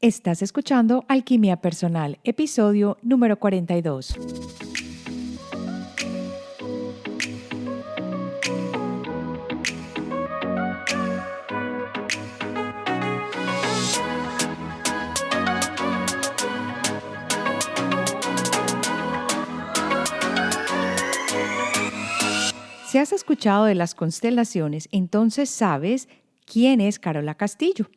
Estás escuchando Alquimia Personal, episodio número 42. Si has escuchado de las constelaciones, entonces sabes quién es Carola Castillo.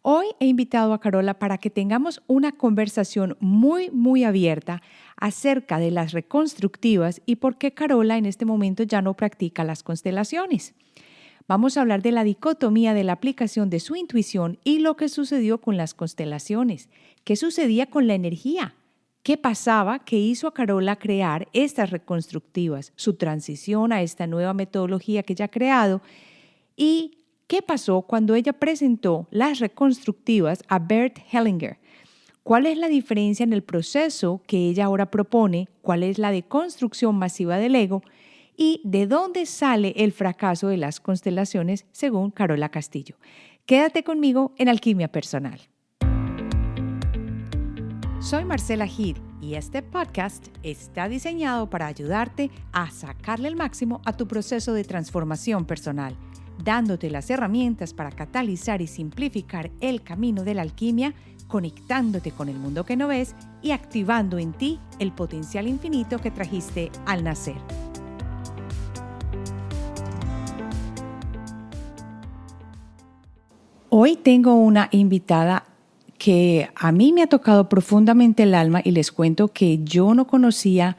Hoy he invitado a Carola para que tengamos una conversación muy abierta acerca de las reconstructivas y por qué Carola en este momento ya no practica las constelaciones. Vamos a hablar de la dicotomía de la aplicación de su intuición y lo que sucedió con las constelaciones. ¿Qué sucedía con la energía? ¿Qué pasaba que hizo a Carola crear estas reconstructivas? Su transición a esta nueva metodología que ella ha creado y ¿qué pasó cuando ella presentó las reconstructivas a Bert Hellinger? ¿Cuál es la diferencia en el proceso que ella ahora propone? ¿Cuál es la deconstrucción masiva del ego? ¿Y de dónde sale el fracaso de las constelaciones según Carola Castillo? Quédate conmigo en Alquimia Personal. Soy Marcela Gid y este podcast está diseñado para ayudarte a sacarle el máximo a tu proceso de transformación personal, dándote las herramientas para catalizar y simplificar el camino de la alquimia, conectándote con el mundo que no ves y activando en ti el potencial infinito que trajiste al nacer. Hoy tengo una invitada que a mí me ha tocado profundamente el alma y les cuento que yo no conocía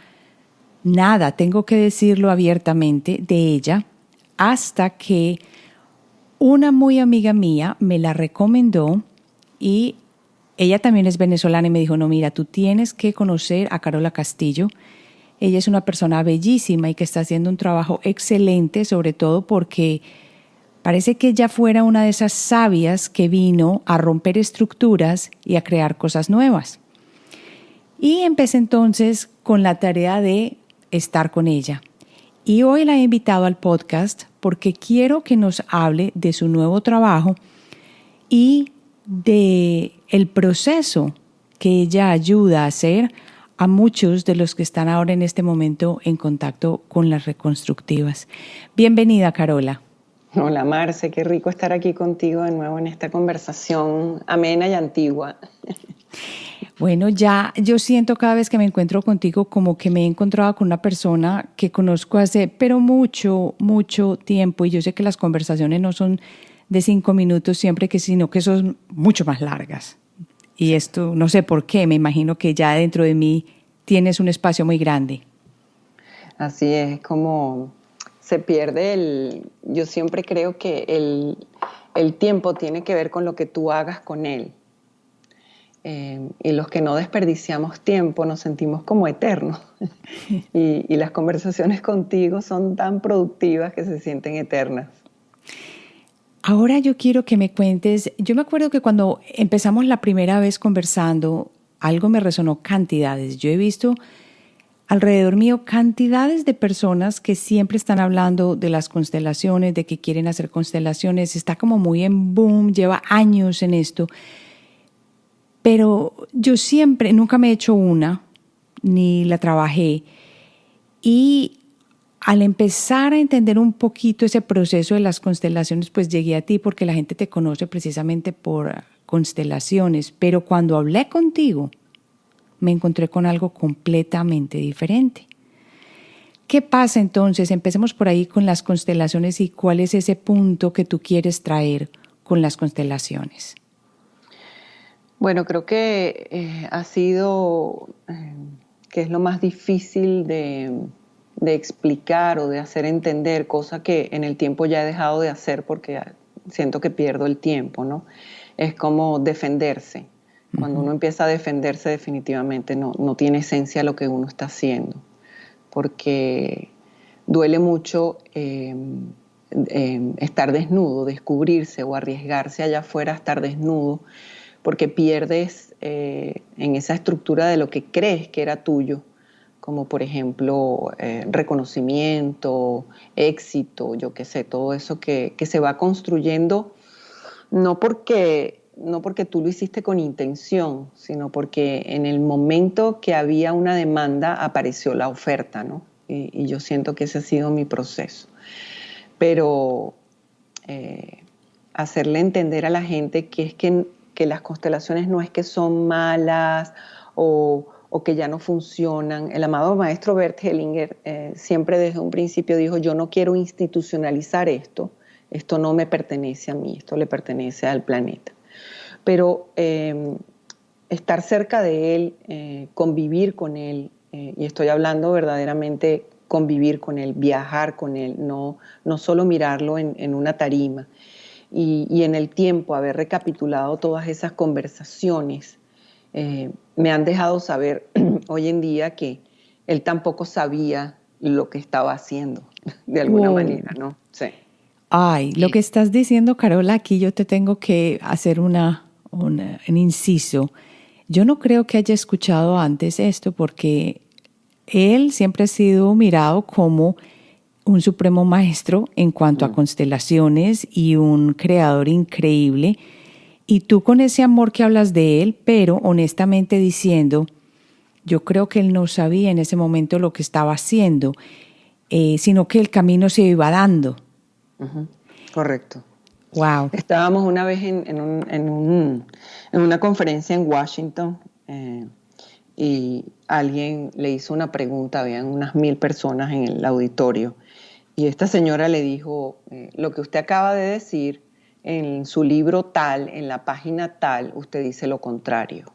nada, tengo que decirlo abiertamente, de ella, hasta que una muy amiga mía me la recomendó y ella también es venezolana y me dijo, no, mira, tú tienes que conocer a Carola Castillo. Ella es una persona bellísima y que está haciendo un trabajo excelente, sobre todo porque parece que ella fuera una de esas sabias que vino a romper estructuras y a crear cosas nuevas. Y empecé entonces con la tarea de estar con ella. Y hoy la he invitado al podcast porque quiero que nos hable de su nuevo trabajo y de el proceso que ella ayuda a hacer a muchos de los que están ahora en este momento en contacto con las reconstructivas. Bienvenida, Carola. Hola Marce, qué rico estar aquí contigo de nuevo en esta conversación amena y antigua. Bueno, ya yo siento cada vez que me encuentro contigo como que me he encontrado con una persona que conozco hace pero mucho tiempo y yo sé que las conversaciones no son de 5 minutos siempre sino que son mucho más largas. Y esto no sé por qué, me imagino que ya dentro de mí tienes un espacio muy grande. Así es, como se pierde yo siempre creo que el tiempo tiene que ver con lo que tú hagas con él. Y los que no desperdiciamos tiempo nos sentimos como eternos. y las conversaciones contigo son tan productivas que se sienten eternas. Ahora yo quiero que me cuentes, yo me acuerdo que cuando empezamos la primera vez conversando, algo me resonó cantidades. Yo he visto alrededor mío cantidades de personas que siempre están hablando de las constelaciones, de que quieren hacer constelaciones, está como muy en boom, lleva años en esto. Pero yo nunca me he hecho una, ni la trabajé. Y al empezar a entender un poquito ese proceso de las constelaciones, pues llegué a ti porque la gente te conoce precisamente por constelaciones. Pero cuando hablé contigo, me encontré con algo completamente diferente. ¿Qué pasa entonces? Empecemos por ahí con las constelaciones y cuál es ese punto que tú quieres traer con las constelaciones. Bueno, creo que ha sido, que es lo más difícil de explicar o de hacer entender, cosa que en el tiempo ya he dejado de hacer porque siento que pierdo el tiempo, ¿no? Es como defenderse. Cuando uno empieza a defenderse, definitivamente no tiene esencia lo que uno está haciendo, porque duele mucho estar desnudo, descubrirse o arriesgarse allá afuera a estar desnudo, porque pierdes en esa estructura de lo que crees que era tuyo, como por ejemplo reconocimiento, éxito, yo qué sé, todo eso que se va construyendo, no porque no porque tú lo hiciste con intención, sino porque en el momento que había una demanda apareció la oferta, ¿no? Y yo siento que ese ha sido mi proceso. Pero hacerle entender a la gente que es que las constelaciones no es que son malas o que ya no funcionan. El amado maestro Bert Hellinger siempre desde un principio dijo, yo no quiero institucionalizar esto no me pertenece a mí, esto le pertenece al planeta. Pero estar cerca de él, convivir con él, y estoy hablando verdaderamente convivir con él, viajar con él, no solo mirarlo en una tarima. Y en el tiempo haber recapitulado todas esas conversaciones, me han dejado saber hoy en día que él tampoco sabía lo que estaba haciendo, de alguna Wow. manera, ¿no? Sí. Ay, lo que estás diciendo, Carola, aquí yo te tengo que hacer un inciso. Yo no creo que haya escuchado antes esto porque él siempre ha sido mirado como un supremo maestro en cuanto a constelaciones y un creador increíble. Y tú con ese amor que hablas de él, pero honestamente diciendo, yo creo que él no sabía en ese momento lo que estaba haciendo, sino que el camino se iba dando. Uh-huh. Correcto. Wow. Estábamos una vez en una conferencia en Washington y alguien le hizo una pregunta, habían unas 1000 personas en el auditorio y esta señora le dijo, lo que usted acaba de decir en su libro tal, en la página tal, usted dice lo contrario.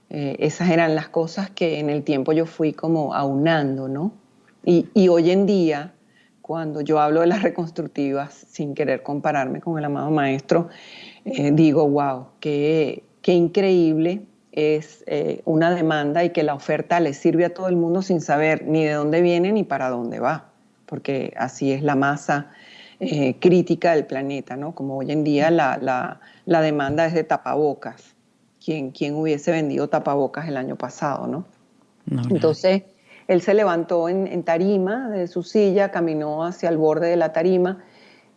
Esas eran las cosas que en el tiempo yo fui como aunando, ¿no? Y hoy en día, cuando yo hablo de las reconstructivas, sin querer compararme con el amado maestro, digo, wow, qué increíble es una demanda y que la oferta le sirve a todo el mundo sin saber ni de dónde viene ni para dónde va, porque así es la masa crítica del planeta, ¿no? Como hoy en día la demanda es de tapabocas. ¿Quién hubiese vendido tapabocas el año pasado, no? No, nadie. Entonces, él se levantó en tarima de su silla, caminó hacia el borde de la tarima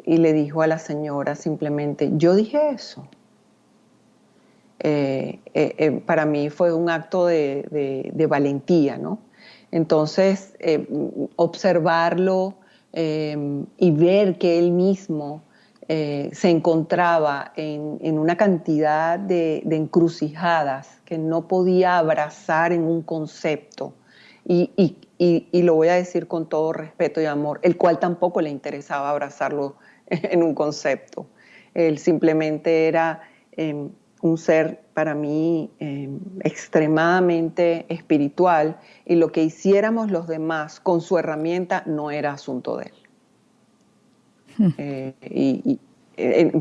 y le dijo a la señora simplemente, yo dije eso. Para mí fue un acto de valentía, ¿no? Entonces, observarlo y ver que él mismo se encontraba en una cantidad de encrucijadas que no podía abrazar en un concepto. Y lo voy a decir con todo respeto y amor, el cual tampoco le interesaba abrazarlo en un concepto. Él simplemente era un ser para mí extremadamente espiritual y lo que hiciéramos los demás con su herramienta no era asunto de él.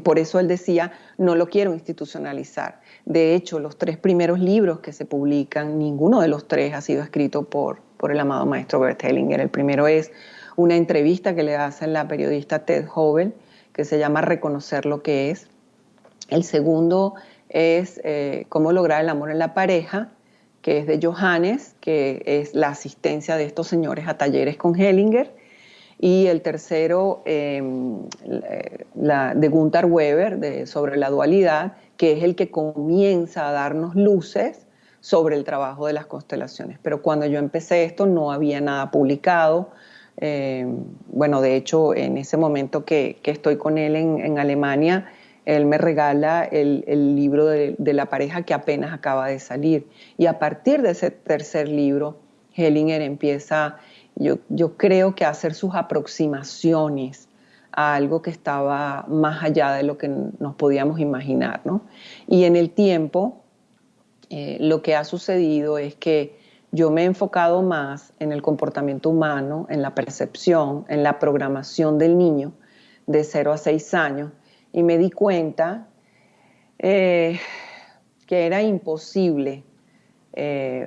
Por eso él decía, no lo quiero institucionalizar. De hecho, los 3 primeros libros que se publican, ninguno de los 3 ha sido escrito por el amado maestro Bert Hellinger. El primero es una entrevista que le hace la periodista Ted Hobel, que se llama Reconocer lo que es. El segundo es Cómo lograr el amor en la pareja, que es de Johannes, que es la asistencia de estos señores a talleres con Hellinger. Y el tercero, de Gunther Weber, sobre la dualidad, que es el que comienza a darnos luces sobre el trabajo de las constelaciones. Pero cuando yo empecé esto no había nada publicado. Bueno, de hecho, en ese momento que estoy con él en Alemania, él me regala el libro de la pareja que apenas acaba de salir. Y a partir de ese tercer libro, Hellinger empieza... Yo creo que hacer sus aproximaciones a algo que estaba más allá de lo que nos podíamos imaginar, ¿no? Y en el tiempo, lo que ha sucedido es que yo me he enfocado más en el comportamiento humano, en la percepción, en la programación del niño de 0 a 6 años, y me di cuenta que era imposible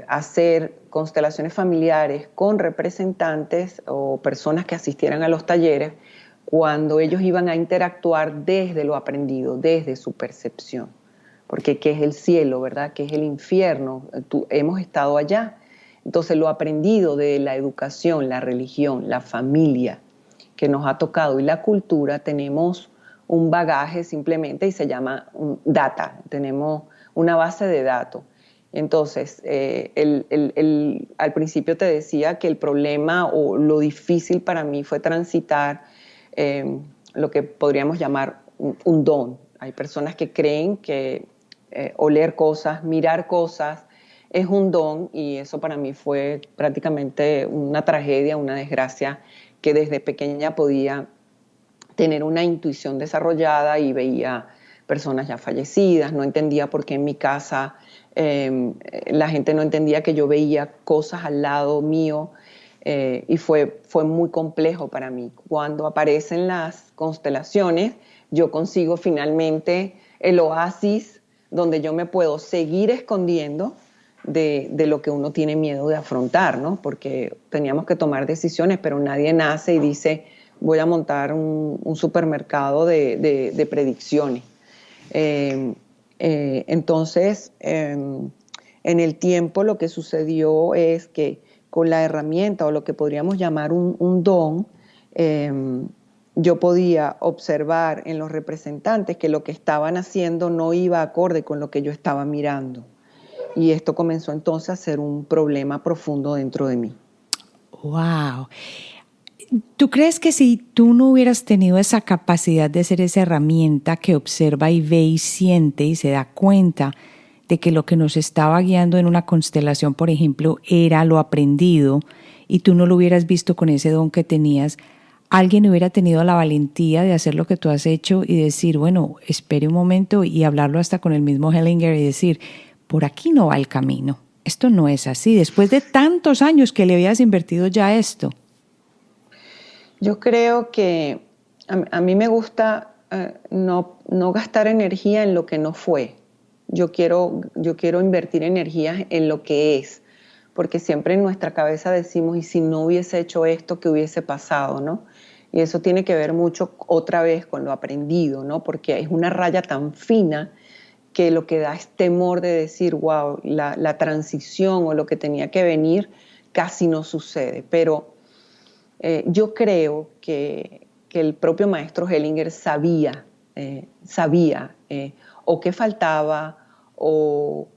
hacer constelaciones familiares con representantes o personas que asistieran a los talleres cuando ellos iban a interactuar desde lo aprendido, desde su percepción. Porque ¿qué es el cielo, verdad? ¿Qué es el infierno? Hemos estado allá. Entonces lo aprendido de la educación, la religión, la familia que nos ha tocado y la cultura, tenemos un bagaje simplemente y se llama data. Tenemos una base de datos. Entonces, al principio te decía que el problema o lo difícil para mí fue transitar lo que podríamos llamar un don. Hay personas que creen que oler cosas, mirar cosas, es un don, y eso para mí fue prácticamente una tragedia, una desgracia, que desde pequeña podía tener una intuición desarrollada y veía personas ya fallecidas, no entendía por qué en mi casa la gente no entendía que yo veía cosas al lado mío, y fue muy complejo para mí. Cuando aparecen las constelaciones, yo consigo finalmente el oasis donde yo me puedo seguir escondiendo de lo que uno tiene miedo de afrontar, ¿no? Porque teníamos que tomar decisiones, pero nadie nace y dice, voy a montar un supermercado de predicciones. Entonces, en el tiempo lo que sucedió es que con la herramienta o lo que podríamos llamar un don, yo podía observar en los representantes que lo que estaban haciendo no iba acorde con lo que yo estaba mirando. Y esto comenzó entonces a ser un problema profundo dentro de mí. ¡Wow! ¿Tú crees que si tú no hubieras tenido esa capacidad de ser esa herramienta que observa y ve y siente y se da cuenta de que lo que nos estaba guiando en una constelación, por ejemplo, era lo aprendido, y tú no lo hubieras visto con ese don que tenías, alguien hubiera tenido la valentía de hacer lo que tú has hecho y decir, bueno, espere un momento, y hablarlo hasta con el mismo Hellinger y decir, por aquí no va el camino, esto no es así, después de tantos años que le habías invertido ya esto? Yo creo que a mí me gusta no gastar energía en lo que no fue. Yo quiero invertir energía en lo que es, porque siempre en nuestra cabeza decimos, y si no hubiese hecho esto, ¿qué hubiese pasado, no? Y eso tiene que ver mucho otra vez con lo aprendido, ¿no? Porque es una raya tan fina que lo que da es temor de decir, wow, la transición o lo que tenía que venir casi no sucede. Pero yo creo que el propio maestro Hellinger sabía o qué faltaba o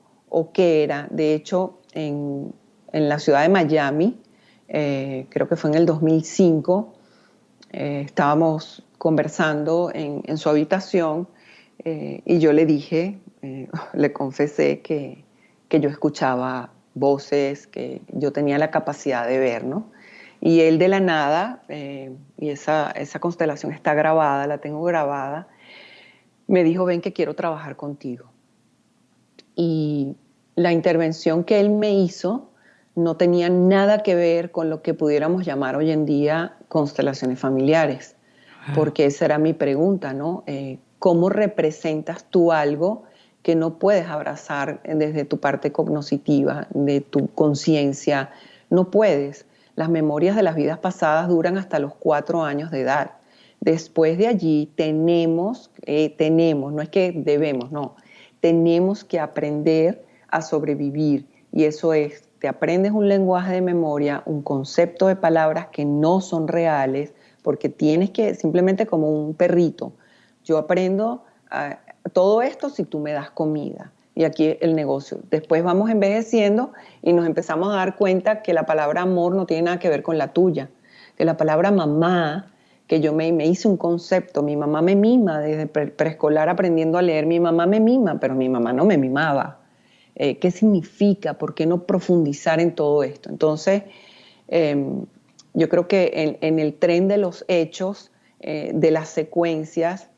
qué era. De hecho, en la ciudad de Miami, creo que fue en el 2005, estábamos conversando en su habitación, y yo le dije, le confesé que yo escuchaba voces, que yo tenía la capacidad de ver, ¿no? Y él de la nada, y esa constelación está grabada, la tengo grabada, me dijo, ven que quiero trabajar contigo. Y la intervención que él me hizo no tenía nada que ver con lo que pudiéramos llamar hoy en día constelaciones familiares, porque esa era mi pregunta, ¿no? ¿Cómo representas tú algo que no puedes abrazar desde tu parte cognitiva, de tu conciencia? No puedes. Las memorias de las vidas pasadas duran hasta los 4 años de edad. Después de allí tenemos, no es que debemos, no, tenemos que aprender a sobrevivir, y eso es, te aprendes un lenguaje de memoria, un concepto de palabras que no son reales, porque tienes que, simplemente como un perrito, yo aprendo todo esto si tú me das comida. Y aquí el negocio. Después vamos envejeciendo y nos empezamos a dar cuenta que la palabra amor no tiene nada que ver con la tuya, que la palabra mamá, que yo me hice un concepto, mi mamá me mima desde preescolar aprendiendo a leer, mi mamá me mima, pero mi mamá no me mimaba. ¿Qué significa? ¿Por qué no profundizar en todo esto? Entonces, yo creo que en el tren de los hechos, de las secuencias,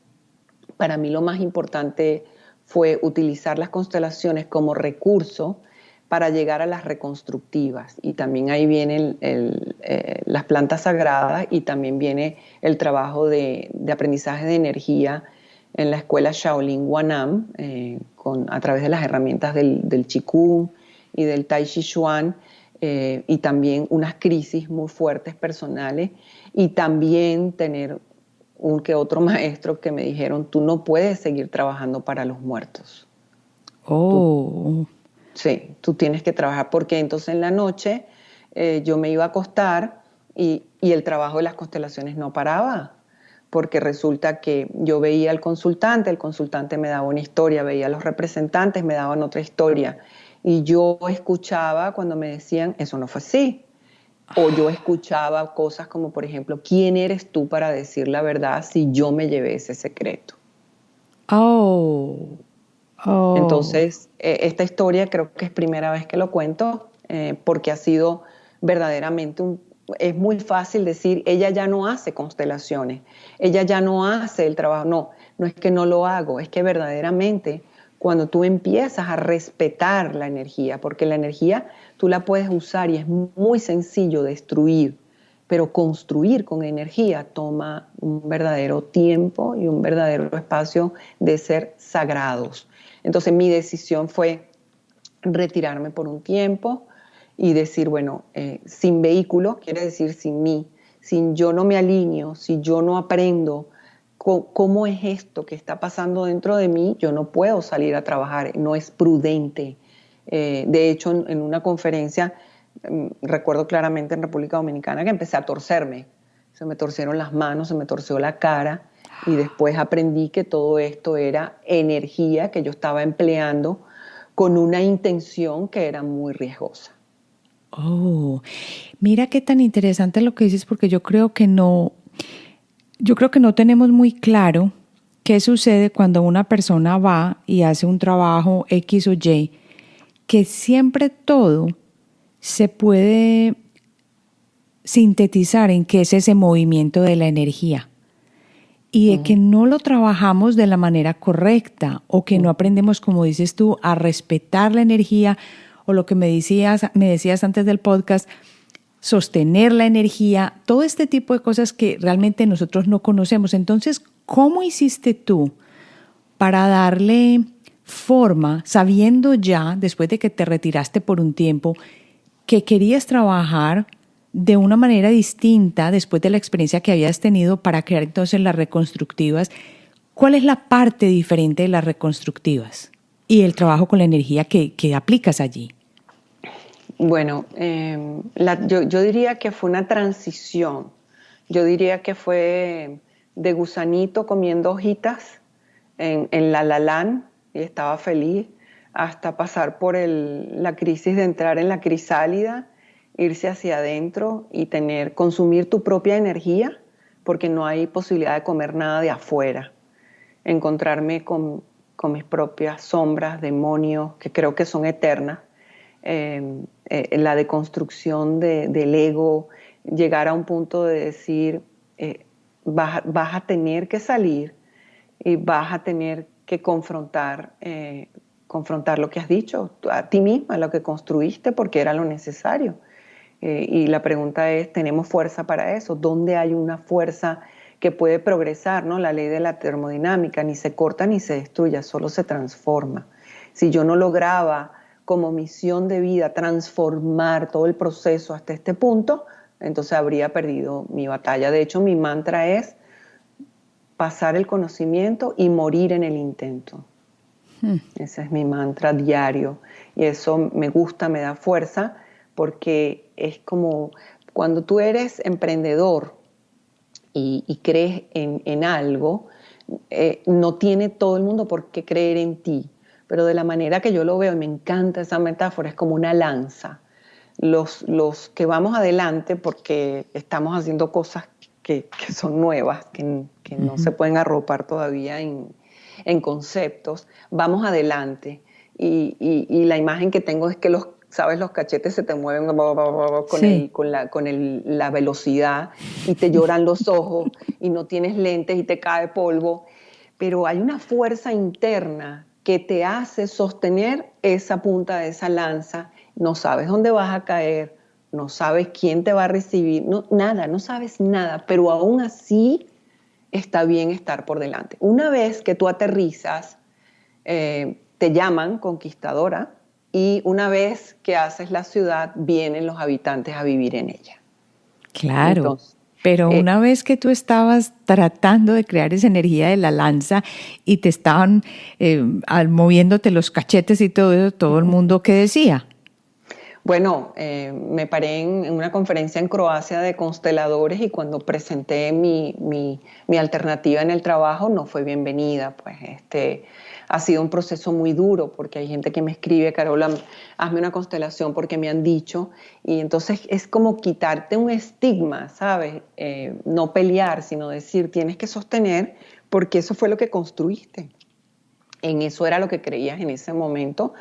para mí lo más importante fue utilizar las constelaciones como recurso para llegar a las reconstructivas. Y también ahí vienen las plantas sagradas, y también viene el trabajo de aprendizaje de energía en la escuela Shaolin Wanam, a través de las herramientas del Qigong y del Tai Chi Chuan, y también unas crisis muy fuertes personales, y también tener un que otro maestro que me dijeron, tú no puedes seguir trabajando para los muertos. Oh. Tú tienes que trabajar, porque entonces en la noche yo me iba a acostar y el trabajo de las constelaciones no paraba, porque resulta que yo veía al consultante, el consultante me daba una historia, veía a los representantes, me daban otra historia, y yo escuchaba cuando me decían, eso no fue así, o yo escuchaba cosas como, por ejemplo, ¿quién eres tú para decir la verdad si yo me llevé ese secreto? Oh, oh, Entonces, esta historia creo que es primera vez que lo cuento, porque ha sido verdaderamente es muy fácil decir, ella ya no hace constelaciones, ella ya no hace el trabajo. No, no es que no lo hago, es que verdaderamente cuando tú empiezas a respetar la energía, porque la energía tú la puedes usar y es muy sencillo destruir, pero construir con energía toma un verdadero tiempo y un verdadero espacio de ser sagrados. Entonces mi decisión fue retirarme por un tiempo y decir, bueno, sin vehículo, quiere decir sin mí, sin yo no me alineo, si yo no aprendo cómo es esto que está pasando dentro de mí, yo no puedo salir a trabajar, no es prudente. De hecho, en una conferencia, recuerdo claramente en República Dominicana que empecé a torcerme, se me torcieron las manos, se me torció la cara, y después aprendí que todo esto era energía que yo estaba empleando con una intención que era muy riesgosa. oh. Mira qué tan interesante lo que dices, porque yo creo que no tenemos muy claro qué sucede cuando una persona va y hace un trabajo X o Y, que siempre todo se puede sintetizar en qué es ese movimiento de la energía y de que no lo trabajamos de la manera correcta o que no aprendemos, como dices tú, a respetar la energía o lo que me decías antes del podcast, sostener la energía, todo este tipo de cosas que realmente nosotros no conocemos. Entonces, ¿cómo hiciste tú para darle forma, sabiendo ya, después de que te retiraste por un tiempo, que querías trabajar de una manera distinta después de la experiencia que habías tenido para crear entonces las reconstructivas? ¿Cuál es la parte diferente de las reconstructivas y el trabajo con la energía que aplicas allí? Bueno, yo diría que fue una transición. Yo diría que fue de gusanito comiendo hojitas en la Lalán y estaba feliz, hasta pasar por la crisis de entrar en la crisálida, irse hacia adentro y consumir tu propia energía, porque no hay posibilidad de comer nada de afuera. Encontrarme con mis propias sombras, demonios, que creo que son eternas. La deconstrucción del ego, llegar a un punto de decir, vas a tener que salir y vas a tener que confrontar lo que has dicho a ti misma, lo que construiste, porque era lo necesario. Y la pregunta es, ¿tenemos fuerza para eso? ¿Dónde hay una fuerza que puede progresar, ¿no? La ley de la termodinámica, ni se corta ni se destruye, solo se transforma. Si yo no lograba como misión de vida transformar todo el proceso hasta este punto, entonces habría perdido mi batalla. De hecho, mi mantra es pasar el conocimiento y morir en el intento. Ese es mi mantra diario y eso me gusta, me da fuerza, porque es como cuando tú eres emprendedor y crees en algo, no tiene todo el mundo por qué creer en ti, pero de la manera que yo lo veo, y me encanta esa metáfora, es como una lanza. Los que vamos adelante porque estamos haciendo cosas que son nuevas, que no se pueden arropar todavía en conceptos, vamos adelante. Y la imagen que tengo es que los cachetes se te mueven Sí. con la velocidad y te lloran los ojos y no tienes lentes y te cae polvo, pero hay una fuerza interna que te hace sostener esa punta de esa lanza. No sabes dónde vas a caer, no sabes quién te va a recibir, no sabes nada, pero aún así está bien estar por delante. Una vez que tú aterrizas, te llaman conquistadora, y una vez que haces la ciudad, vienen los habitantes a vivir en ella. Claro, Entonces, pero una vez que tú estabas tratando de crear esa energía de la lanza y te estaban moviéndote los cachetes y todo eso, todo el mundo, ¿qué decía? Bueno, me paré en una conferencia en Croacia de consteladores y cuando presenté mi alternativa en el trabajo no fue bienvenida. Pues ha sido un proceso muy duro porque hay gente que me escribe, Carola, hazme una constelación porque me han dicho. Y entonces es como quitarte un estigma, ¿sabes? No pelear, sino decir, tienes que sostener porque eso fue lo que construiste. En eso era lo que creías en ese momento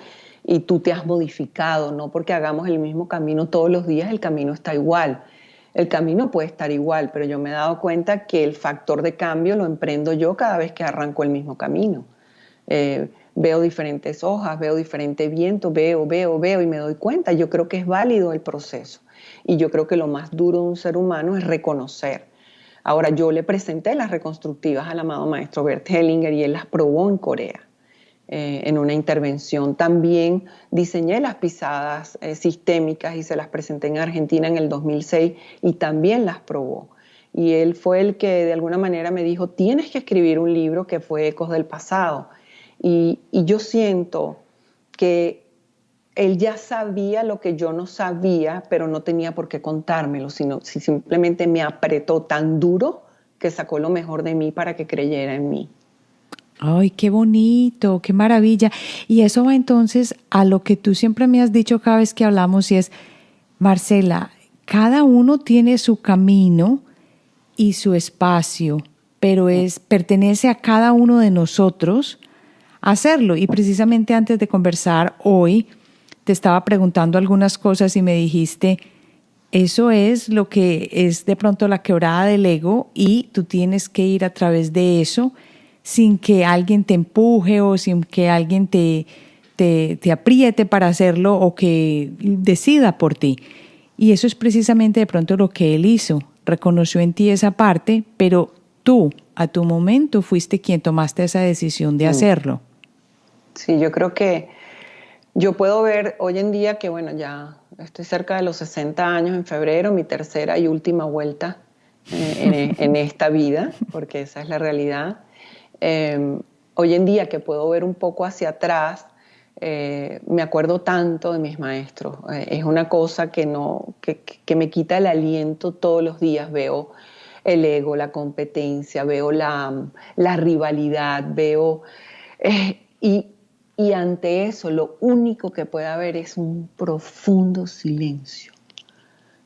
y tú te has modificado, no porque hagamos el mismo camino todos los días, el camino está igual. El camino puede estar igual, pero yo me he dado cuenta que el factor de cambio lo emprendo yo cada vez que arranco el mismo camino. Veo diferentes hojas, veo diferente viento, veo y me doy cuenta. Yo creo que es válido el proceso y yo creo que lo más duro de un ser humano es reconocer. Ahora, yo le presenté las reconstructivas al amado maestro Bert Hellinger y él las probó en Corea. En una intervención. También diseñé las pisadas sistémicas y se las presenté en Argentina en el 2006 y también las probó. Y él fue el que de alguna manera me dijo, tienes que escribir un libro que fue Ecos del Pasado. Y yo siento que él ya sabía lo que yo no sabía, pero no tenía por qué contármelo, sino si simplemente me apretó tan duro que sacó lo mejor de mí para que creyera en mí. Ay, qué bonito, qué maravilla. Y eso va entonces a lo que tú siempre me has dicho cada vez que hablamos y es, Marcela, cada uno tiene su camino y su espacio, pero pertenece a cada uno de nosotros hacerlo. Y precisamente antes de conversar hoy, te estaba preguntando algunas cosas y me dijiste, eso es lo que es de pronto la quebrada del ego y tú tienes que ir a través de eso sin que alguien te empuje o sin que alguien te apriete para hacerlo o que decida por ti. Y eso es precisamente de pronto lo que él hizo. Reconoció en ti esa parte, pero tú, a tu momento, fuiste quien tomaste esa decisión de hacerlo. Sí, yo creo que yo puedo ver hoy en día que, bueno, ya estoy cerca de los 60 años en febrero, mi tercera y última vuelta en esta vida, porque esa es la realidad. Hoy en día que puedo ver un poco hacia atrás, me acuerdo tanto de mis maestros. Es una cosa que me quita el aliento todos los días. Veo el ego, la competencia, veo la rivalidad, veo... y ante eso lo único que puede haber es un profundo silencio.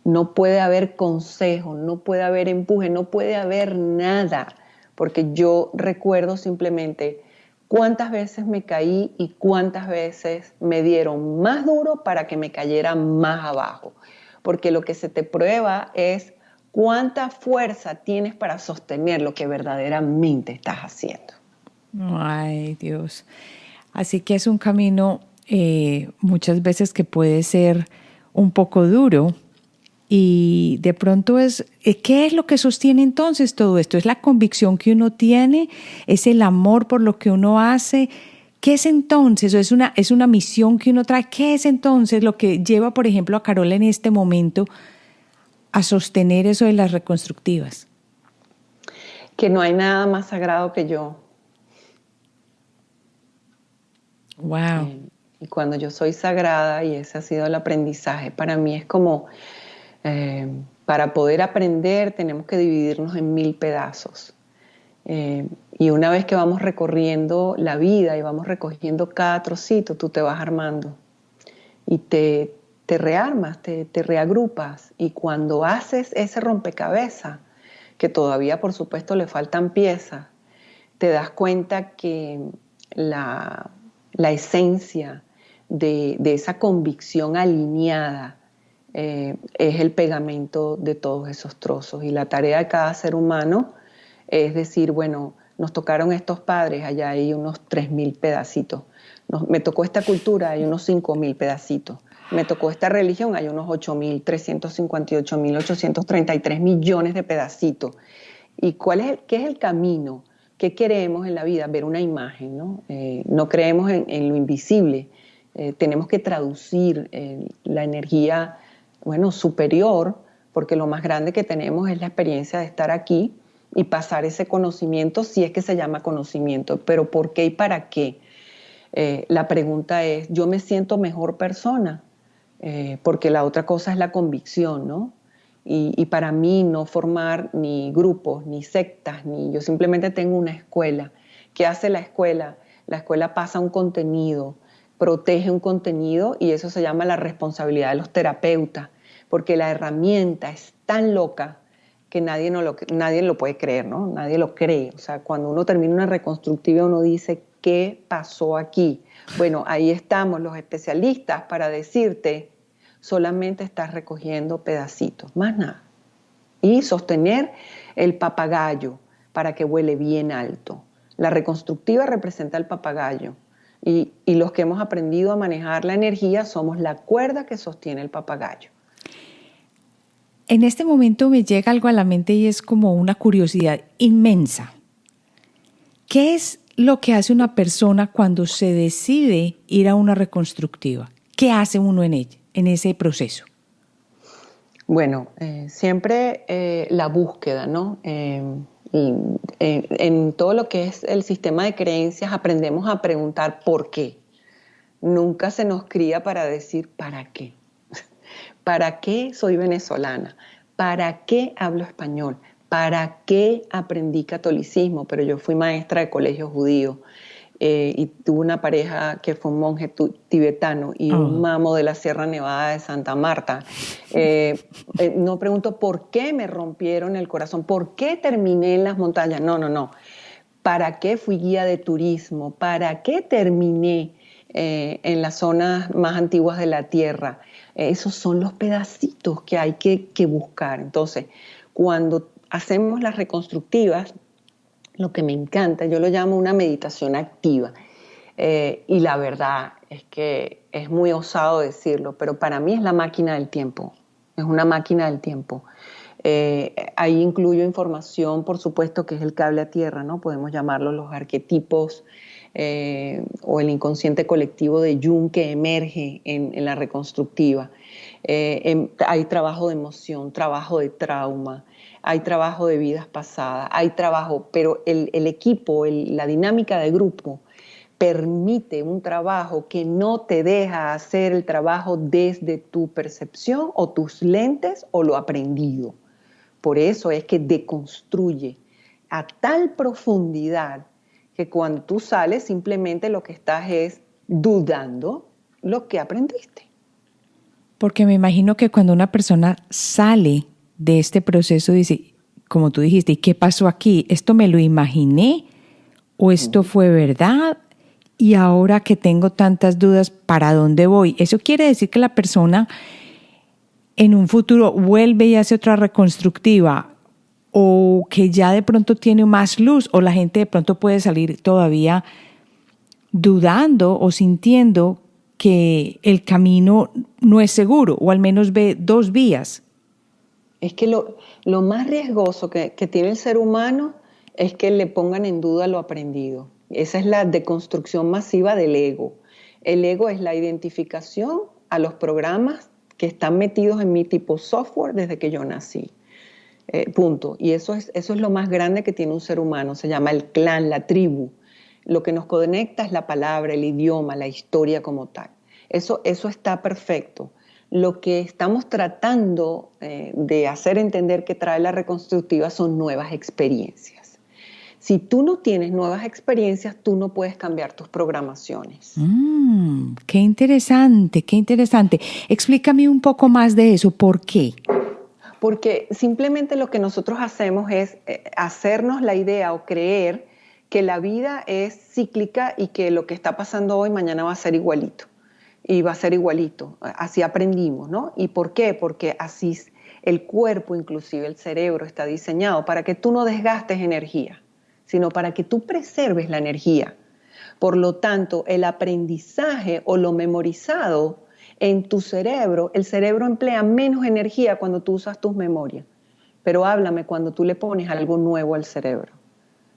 No puede haber consejo, no puede haber empuje, no puede haber nada, porque yo recuerdo simplemente cuántas veces me caí y cuántas veces me dieron más duro para que me cayera más abajo, porque lo que se te prueba es cuánta fuerza tienes para sostener lo que verdaderamente estás haciendo. Ay, Dios. Así que es un camino muchas veces que puede ser un poco duro. Y de pronto ¿qué es lo que sostiene entonces todo esto? ¿Es la convicción que uno tiene? ¿Es el amor por lo que uno hace? ¿Qué es entonces? ¿O es una misión que uno trae? ¿Qué es entonces lo que lleva, por ejemplo, a Carola en este momento a sostener eso de las reconstructivas? Que no hay nada más sagrado que yo. Wow. Y cuando yo soy sagrada, y ese ha sido el aprendizaje, para mí es como... para poder aprender tenemos que dividirnos en 1000 pedazos. Y una vez que vamos recorriendo la vida y vamos recogiendo cada trocito, tú te vas armando y te rearmas, te reagrupas. Y cuando haces ese rompecabezas, que todavía por supuesto le faltan piezas, te das cuenta que la esencia de esa convicción alineada es el pegamento de todos esos trozos. Y la tarea de cada ser humano es decir, bueno, nos tocaron estos padres, allá hay unos 3000 pedacitos. Me tocó esta cultura, hay unos 5000 pedacitos. Me tocó esta religión, hay unos 8.358.833 millones de pedacitos. ¿Y qué es el camino? ¿Qué queremos en la vida? Ver una imagen, ¿no? No creemos en lo invisible. Tenemos que traducir la energía, bueno, superior, porque lo más grande que tenemos es la experiencia de estar aquí y pasar ese conocimiento, si es que se llama conocimiento. Pero ¿por qué y para qué? La pregunta es, ¿yo me siento mejor persona? porque la otra cosa es la convicción, ¿no? Y para mí no formar ni grupos, ni sectas, yo simplemente tengo una escuela. ¿Qué hace la escuela? La escuela pasa un contenido, protege un contenido y eso se llama la responsabilidad de los terapeutas, porque la herramienta es tan loca que nadie lo puede creer, ¿no? Nadie lo cree. O sea, cuando uno termina una reconstructiva uno dice, ¿qué pasó aquí? Bueno, ahí estamos los especialistas para decirte, solamente estás recogiendo pedacitos, más nada. Y sostener el papagayo para que vuele bien alto. La reconstructiva representa el papagayo y los que hemos aprendido a manejar la energía somos la cuerda que sostiene el papagayo. En este momento me llega algo a la mente y es como una curiosidad inmensa. ¿Qué es lo que hace una persona cuando se decide ir a una reconstructiva? ¿Qué hace uno en ella, en ese proceso? Bueno, siempre la búsqueda, ¿no? En todo lo que es el sistema de creencias aprendemos a preguntar ¿por qué? Nunca se nos cría para decir ¿para qué? ¿Para qué soy venezolana? ¿Para qué hablo español? ¿Para qué aprendí catolicismo? Pero yo fui maestra de colegio judío y tuve una pareja que fue un monje tibetano y un mamo de la Sierra Nevada de Santa Marta. No pregunto por qué me rompieron el corazón, por qué terminé en las montañas. No. ¿Para qué fui guía de turismo? ¿Para qué terminé en las zonas más antiguas de la Tierra? Esos son los pedacitos que hay que buscar. Entonces, cuando hacemos las reconstructivas, lo que me encanta, yo lo llamo una meditación activa. Y la verdad es que es muy osado decirlo, pero para mí es la máquina del tiempo. Es una máquina del tiempo. Ahí incluyo información, por supuesto, que es el cable a tierra, ¿no? Podemos llamarlo los arquetipos o el inconsciente colectivo de Jung que emerge en la reconstructiva. Hay trabajo de emoción, trabajo de trauma, hay trabajo de vidas pasadas, hay trabajo, pero el equipo, la dinámica de grupo permite un trabajo que no te deja hacer el trabajo desde tu percepción o tus lentes o lo aprendido. Por eso es que deconstruye a tal profundidad que cuando tú sales simplemente lo que estás es dudando lo que aprendiste. Porque me imagino que cuando una persona sale de este proceso dice, como tú dijiste, ¿y qué pasó aquí? ¿Esto me lo imaginé o esto fue verdad? Y ahora que tengo tantas dudas, ¿para dónde voy? Eso quiere decir que la persona en un futuro vuelve y hace otra reconstructiva o que ya de pronto tiene más luz o la gente de pronto puede salir todavía dudando o sintiendo que el camino no es seguro o al menos ve dos vías. Es que lo más riesgoso que tiene el ser humano es que le pongan en duda lo aprendido. Esa es la deconstrucción masiva del ego. El ego es la identificación a los programas que están metidos en mi tipo software desde que yo nací. Punto. Y eso es lo más grande que tiene un ser humano. Se llama el clan, la tribu. Lo que nos conecta es la palabra, el idioma, la historia como tal. Eso está perfecto. Lo que estamos tratando de hacer entender que trae la reconstructiva son nuevas experiencias. Si tú no tienes nuevas experiencias, tú no puedes cambiar tus programaciones. Qué interesante, qué interesante. Explícame un poco más de eso. ¿Por qué? Porque simplemente lo que nosotros hacemos es hacernos la idea o creer que la vida es cíclica y que lo que está pasando hoy mañana va a ser igualito. Y va a ser igualito. Así aprendimos, ¿no? ¿Y por qué? Porque así el cuerpo, inclusive el cerebro, está diseñado para que tú no desgastes energía, sino para que tú preserves la energía. Por lo tanto, el aprendizaje o lo memorizado en tu cerebro, el cerebro emplea menos energía cuando tú usas tus memorias. Pero háblame cuando tú le pones algo nuevo al cerebro.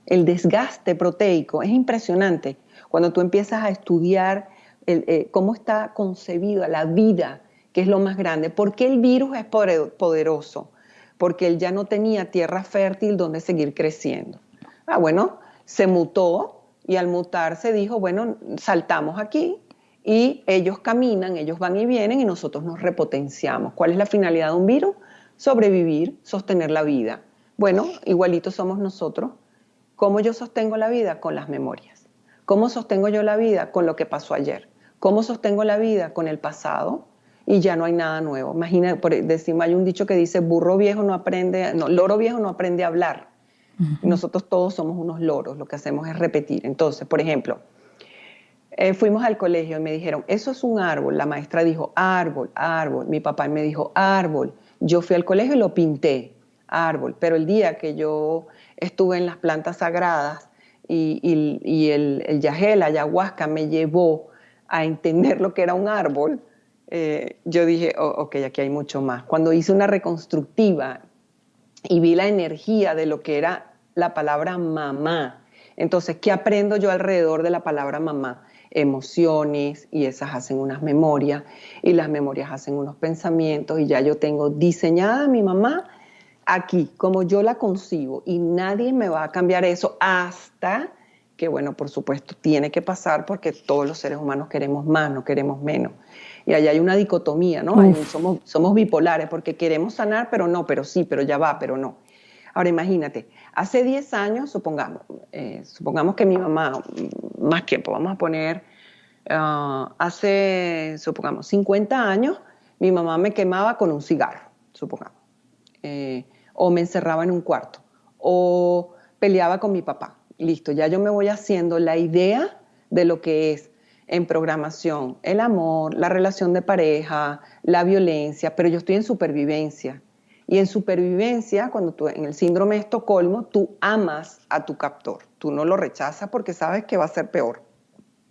El desgaste proteico es impresionante. Cuando tú empiezas a estudiar cómo está concebida la vida, que es lo más grande. ¿Por qué el virus es poderoso? Porque él ya no tenía tierra fértil donde seguir creciendo. Bueno, se mutó y al mutarse dijo, bueno, saltamos aquí y ellos caminan, ellos van y vienen y nosotros nos repotenciamos. ¿Cuál es la finalidad de un virus? Sobrevivir, sostener la vida. Bueno, igualitos somos nosotros. ¿Cómo yo sostengo la vida? Con las memorias. ¿Cómo sostengo yo la vida? Con lo que pasó ayer. ¿Cómo sostengo la vida? Con el pasado. Y ya no hay nada nuevo. Imagina, decimos, hay un dicho que dice, loro viejo no aprende a hablar. Y nosotros todos somos unos loros, lo que hacemos es repetir. Entonces, por ejemplo, fuimos al colegio y me dijeron, eso es un árbol. La maestra dijo, árbol, árbol. Mi papá me dijo, árbol. Yo fui al colegio y lo pinté, árbol. Pero el día que yo estuve en las plantas sagradas y el yagé, la ayahuasca, me llevó a entender lo que era un árbol, yo dije, ok, aquí hay mucho más. Cuando hice una reconstructiva y vi la energía de lo que era la palabra mamá, entonces, ¿qué aprendo yo alrededor de la palabra mamá? Emociones, y esas hacen unas memorias, y las memorias hacen unos pensamientos, y ya yo tengo diseñada a mi mamá aquí, como yo la concibo, y nadie me va a cambiar eso hasta que, bueno, por supuesto, tiene que pasar porque todos los seres humanos queremos más, no queremos menos. Y allá hay una dicotomía, ¿no? Somos bipolares porque queremos sanar, pero no, pero sí, pero ya va, pero no. Ahora imagínate, hace 10 años, supongamos que mi mamá, más tiempo, vamos a poner, supongamos, 50 años, mi mamá me quemaba con un cigarro, supongamos, o me encerraba en un cuarto, o peleaba con mi papá. Listo, ya yo me voy haciendo la idea de lo que es en programación el amor, la relación de pareja, la violencia, pero yo estoy en supervivencia. Y en supervivencia, cuando tú en el síndrome de Estocolmo, tú amas a tu captor. Tú no lo rechazas porque sabes que va a ser peor.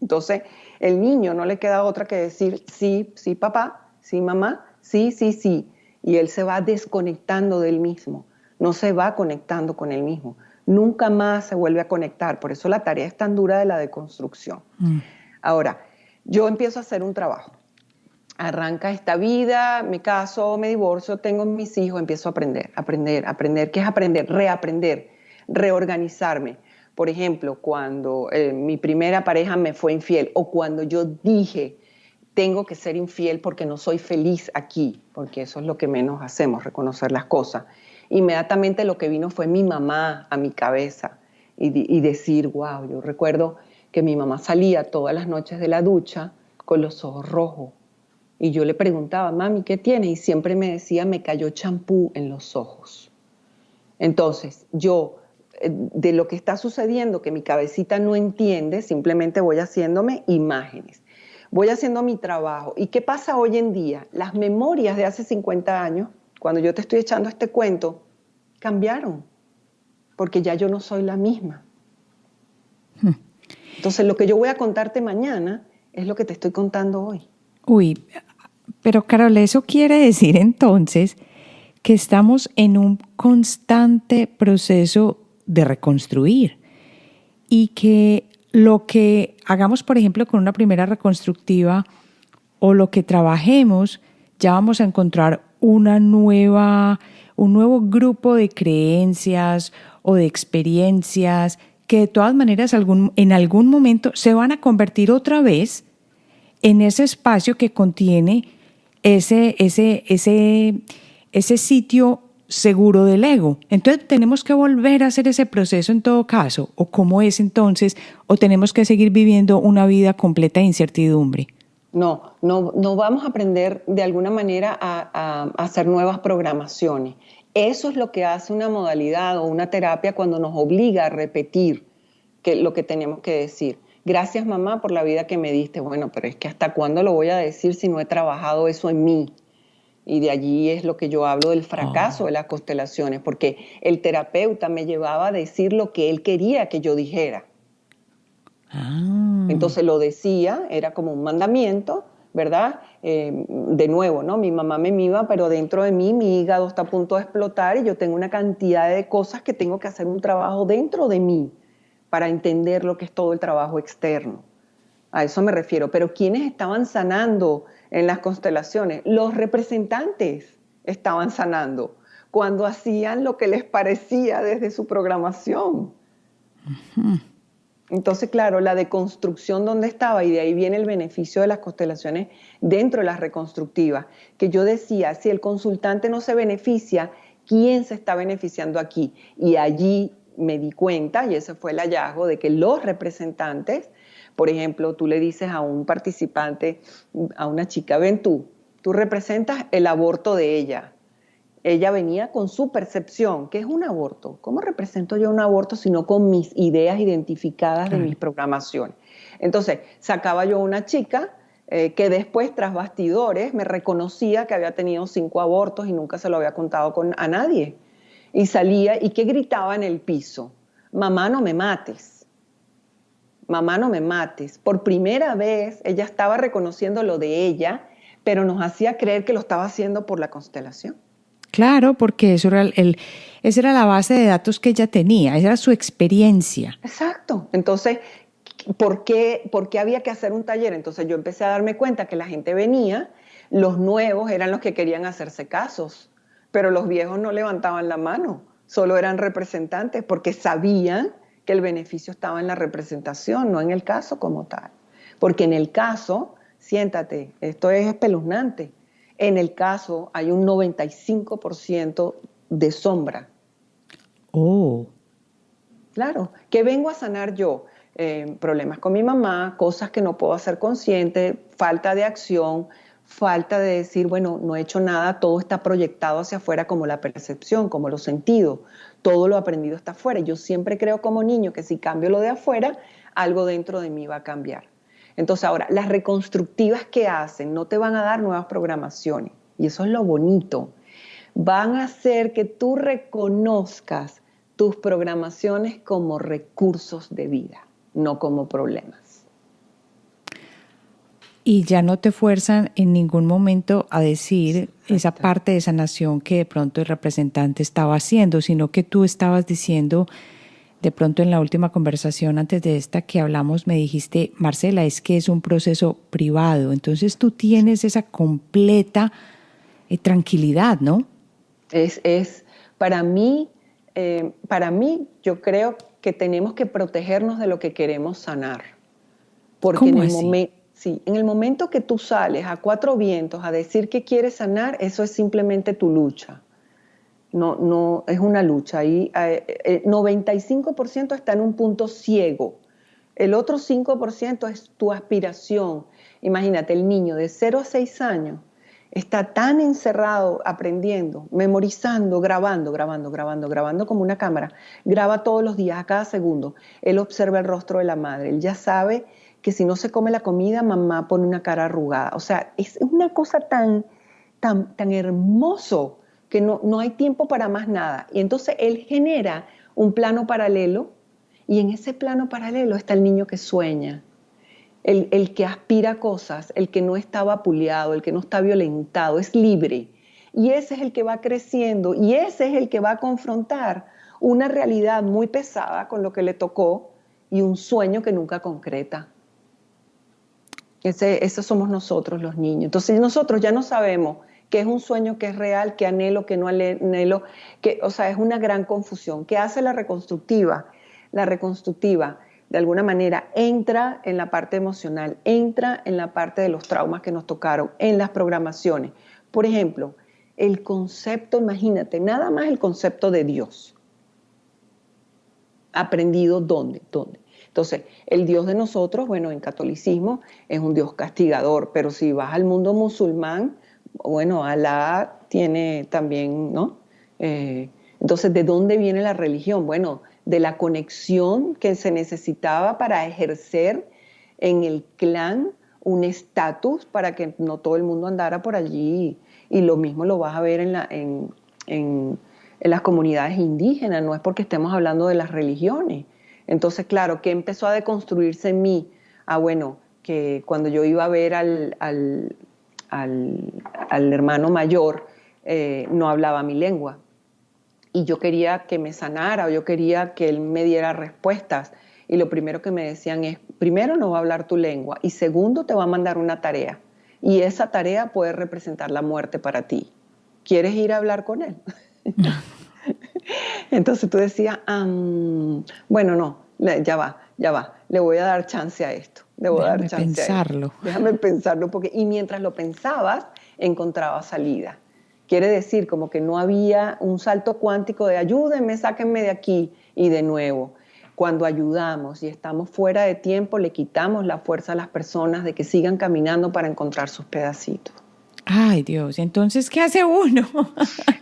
Entonces, el niño no le queda otra que decir sí, sí papá, sí mamá, sí, sí, sí. Y él se va desconectando del mismo. No se va conectando con él mismo. Nunca más se vuelve a conectar. Por eso la tarea es tan dura de la deconstrucción. Ahora, yo empiezo a hacer un trabajo. Arranca esta vida, me caso, me divorcio, tengo mis hijos, empiezo a aprender. ¿Qué es aprender? Reaprender, reorganizarme. Por ejemplo, cuando mi primera pareja me fue infiel o cuando yo dije, tengo que ser infiel porque no soy feliz aquí, porque eso es lo que menos hacemos, reconocer las cosas. Inmediatamente lo que vino fue mi mamá a mi cabeza y decir, wow, yo recuerdo que mi mamá salía todas las noches de la ducha con los ojos rojos. Y yo le preguntaba, mami, ¿qué tiene? Y siempre me decía, me cayó champú en los ojos. Entonces, yo, de lo que está sucediendo, que mi cabecita no entiende, simplemente voy haciéndome imágenes. Voy haciendo mi trabajo. ¿Y qué pasa hoy en día? Las memorias de hace 50 años, cuando yo te estoy echando este cuento, cambiaron. Porque ya yo no soy la misma. Entonces, lo que yo voy a contarte mañana es lo que te estoy contando hoy. Uy, pero Carol, eso quiere decir entonces que estamos en un constante proceso de reconstruir y que lo que hagamos, por ejemplo, con una primera reconstructiva o lo que trabajemos, ya vamos a encontrar un nuevo grupo de creencias o de experiencias que de todas maneras en algún momento se van a convertir otra vez en ese espacio que contiene ese sitio seguro del ego. Entonces, ¿tenemos que volver a hacer ese proceso en todo caso? ¿O cómo es entonces? ¿O tenemos que seguir viviendo una vida completa de incertidumbre? No vamos a aprender de alguna manera a hacer nuevas programaciones. Eso es lo que hace una modalidad o una terapia cuando nos obliga a repetir lo que tenemos que decir. Gracias, mamá, por la vida que me diste. Bueno, pero es que ¿hasta cuándo lo voy a decir si no he trabajado eso en mí? Y de allí es lo que yo hablo del fracaso de las constelaciones, porque el terapeuta me llevaba a decir lo que él quería que yo dijera. Entonces lo decía, era como un mandamiento, ¿verdad? De nuevo, ¿no? Mi mamá me mima, pero dentro de mí mi hígado está a punto de explotar y yo tengo una cantidad de cosas que tengo que hacer un trabajo dentro de mí para entender lo que es todo el trabajo externo. A eso me refiero. Pero ¿quiénes estaban sanando en las constelaciones? Los representantes estaban sanando cuando hacían lo que les parecía desde su programación. Entonces, claro, la deconstrucción donde estaba, y de ahí viene el beneficio de las constelaciones dentro de las reconstructivas, que yo decía, si el consultante no se beneficia, ¿quién se está beneficiando aquí? Y allí me di cuenta, y ese fue el hallazgo, de que los representantes, por ejemplo, tú le dices a un participante, a una chica, ven tú representas el aborto de ella. Ella venía con su percepción. ¿Qué es un aborto? ¿Cómo represento yo un aborto si no con mis ideas identificadas de Claro. mis programaciones? Entonces, sacaba yo una chica que después, tras bastidores, me reconocía que había tenido 5 abortos y nunca se lo había contado a nadie. Y salía y que gritaba en el piso, mamá, no me mates. Mamá, no me mates. Por primera vez, ella estaba reconociendo lo de ella, pero nos hacía creer que lo estaba haciendo por la constelación. Claro, porque esa era la base de datos que ella tenía, esa era su experiencia. Exacto. Entonces, ¿por qué había que hacer un taller? Entonces yo empecé a darme cuenta que la gente venía, los nuevos eran los que querían hacerse casos, pero los viejos no levantaban la mano, solo eran representantes porque sabían que el beneficio estaba en la representación, no en el caso como tal. Porque en el caso, siéntate, esto es espeluznante, en el caso hay un 95% de sombra. Oh. Claro, ¿qué vengo a sanar yo? Problemas con mi mamá, cosas que no puedo hacer consciente, falta de acción, falta de decir, bueno, no he hecho nada, todo está proyectado hacia afuera como la percepción, como los sentidos, todo lo aprendido está afuera. Yo siempre creo como niño que si cambio lo de afuera, algo dentro de mí va a cambiar. Entonces ahora, las reconstructivas que hacen no te van a dar nuevas programaciones, y eso es lo bonito. Van a hacer que tú reconozcas tus programaciones como recursos de vida, no como problemas. Y ya no te fuerzan en ningún momento a decir esa parte de sanación que de pronto el representante estaba haciendo, sino que tú estabas diciendo, de pronto en la última conversación antes de esta que hablamos, me dijiste, Marcela, es que es un proceso privado. Entonces tú tienes esa completa tranquilidad, ¿no? Para mí, yo creo que tenemos que protegernos de lo que queremos sanar. Porque ¿Cómo así? en el momento que tú sales a 4 vientos a decir que quieres sanar, eso es simplemente tu lucha. No es una lucha. Ahí, el 95% está en un punto ciego. El otro 5% es tu aspiración. Imagínate, el niño de 0 a 6 años está tan encerrado aprendiendo, memorizando, grabando como una cámara. Graba todos los días, a cada segundo. Él observa el rostro de la madre. Él ya sabe que si no se come la comida, mamá pone una cara arrugada. O sea, es una cosa tan hermoso que no hay tiempo para más nada. Y entonces él genera un plano paralelo, y en ese plano paralelo está el niño que sueña, el que aspira a cosas, el que no está vapuleado, el que no está violentado, es libre. Y ese es el que va creciendo, y ese es el que va a confrontar una realidad muy pesada con lo que le tocó y un sueño que nunca concreta. Esos somos nosotros, los niños. Entonces nosotros ya no sabemos qué es un sueño, qué es real, qué anhelo, qué no anhelo, o sea, es una gran confusión. ¿Qué hace la reconstructiva? La reconstructiva, de alguna manera, entra en la parte emocional, entra en la parte de los traumas que nos tocaron, en las programaciones. Por ejemplo, el concepto, imagínate, nada más el concepto de Dios. ¿Aprendido dónde? ¿Dónde? Entonces, el Dios de nosotros, bueno, en catolicismo es un Dios castigador, pero si vas al mundo musulmán, bueno, Alá tiene también, ¿no? Entonces, ¿de dónde viene la religión? Bueno, de la conexión que se necesitaba para ejercer en el clan un estatus para que no todo el mundo andara por allí. Y lo mismo lo vas a ver en las comunidades indígenas, no es porque estemos hablando de las religiones. Entonces, claro, ¿qué empezó a deconstruirse en mí? Bueno, que cuando yo iba a ver al hermano mayor, no hablaba mi lengua. Y yo quería que me sanara, o yo quería que él me diera respuestas. Y lo primero que me decían es, primero no va a hablar tu lengua, y segundo te va a mandar una tarea. Y esa tarea puede representar la muerte para ti. ¿Quieres ir a hablar con él? Entonces tú decías, bueno, no, ya va. le voy a dar chance a esto. Déjame pensarlo. Déjame pensarlo, y mientras lo pensabas, encontrabas salida. Quiere decir como que no había un salto cuántico de ayúdenme, sáquenme de aquí, y de nuevo. Cuando ayudamos y estamos fuera de tiempo, le quitamos la fuerza a las personas de que sigan caminando para encontrar sus pedacitos. Ay, Dios, entonces, ¿qué hace uno?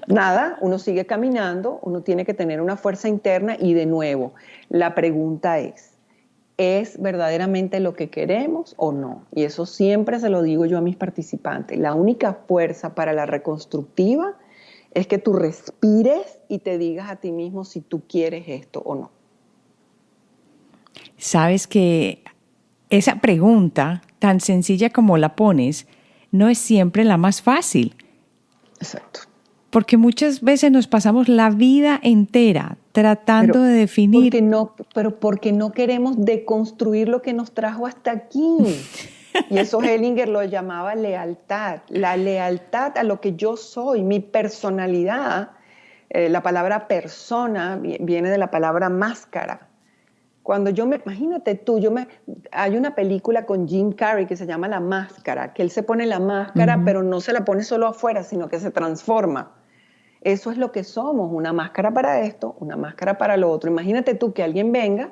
Nada, uno sigue caminando, uno tiene que tener una fuerza interna y de nuevo, la pregunta ¿es verdaderamente lo que queremos o no? Y eso siempre se lo digo yo a mis participantes. La única fuerza para la reconstructiva es que tú respires y te digas a ti mismo si tú quieres esto o no. Sabes que esa pregunta, tan sencilla como la pones, no es siempre la más fácil. Exacto. Porque muchas veces nos pasamos la vida entera tratando de definir. Porque no queremos deconstruir lo que nos trajo hasta aquí. Y eso Hellinger lo llamaba lealtad. La lealtad a lo que yo soy, mi personalidad. La palabra persona viene de la palabra máscara. Cuando imagínate tú, hay una película con Jim Carrey que se llama La Máscara, que él se pone la máscara, pero no se la pone solo afuera, sino que se transforma. Eso es lo que somos, una máscara para esto, una máscara para lo otro. Imagínate tú que alguien venga